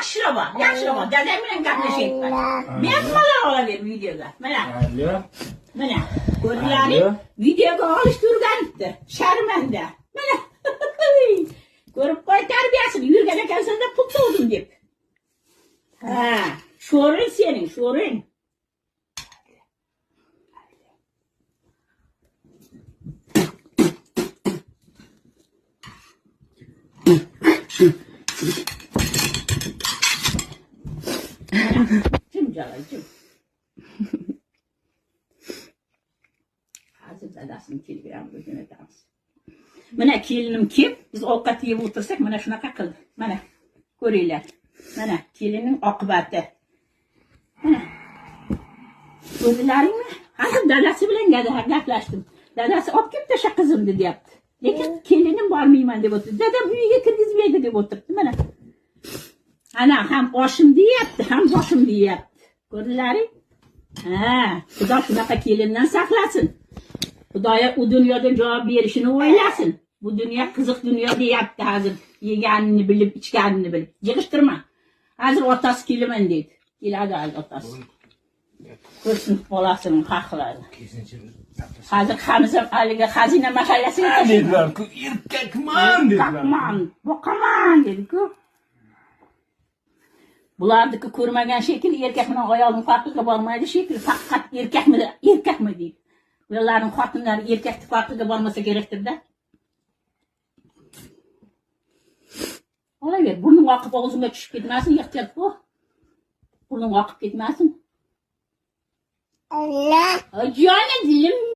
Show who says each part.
Speaker 1: Yaxshilab. Dadam bilan gaplashyapman. Men nimalar olaver videoga. Mana. Mana. Ko'rdilaring? Videoga olish turganibdi. Sharmanda. Mana. Ko'rib qo'y tarbiyasini. Yurgan ekansan-da pul to'ldim deb. Ha, sho'ring sening, sho'ring. Jim Jalal, Jim. Hozir dadasini telegramga jo'natamiz. Mana kelinim kim? Biz ovqat yeb o'tirsak mana shunaqa qildi. Mana ko'ringlar. Mana kelining oqibati. Mana. Ko'rdilaringmi? Hozir dadasi bilan gaplashdim. Dadasi olib kelib tasha qizimni deyapti. Lekin kelinim bormayman deb o'tirdi. Dadam uyiga kirgizmaydi deb o'tiribdi. Mana. Ana ham oshim deyapti, ham boshim deyapti. Ko'rdilaring? Ha, Xudo shunaqa kelindan saqlasin. Xudoya u dunyoda javob berishini o'ylasin. Bu dunyo qiziq dunyo deyapti hozir. Yeganini bilib, ichganini bilib. Yig'ishtirma. Hozir otasi kelaman deydi. Keladi hozir otasi. Ko'rsin bolasini haqlari. Hozir Hamzam aliga xazina mahallasiga
Speaker 2: dedilar-ku, erkakman dedilar.
Speaker 1: Boqaman dedi-ku. Bularniki ko'rmagan shekilli erkak bilan ayolning farqiga bormaydi shekilli. Faqat erkakmi deydi. Ularning xotinlari erkakning farqiga bormasa kerakdir-da. Olaver, burning oqib og'zimga tushib ketmasin, ehtiyot bo'l. Burning oqib ketmasin. Allah. Joni dilim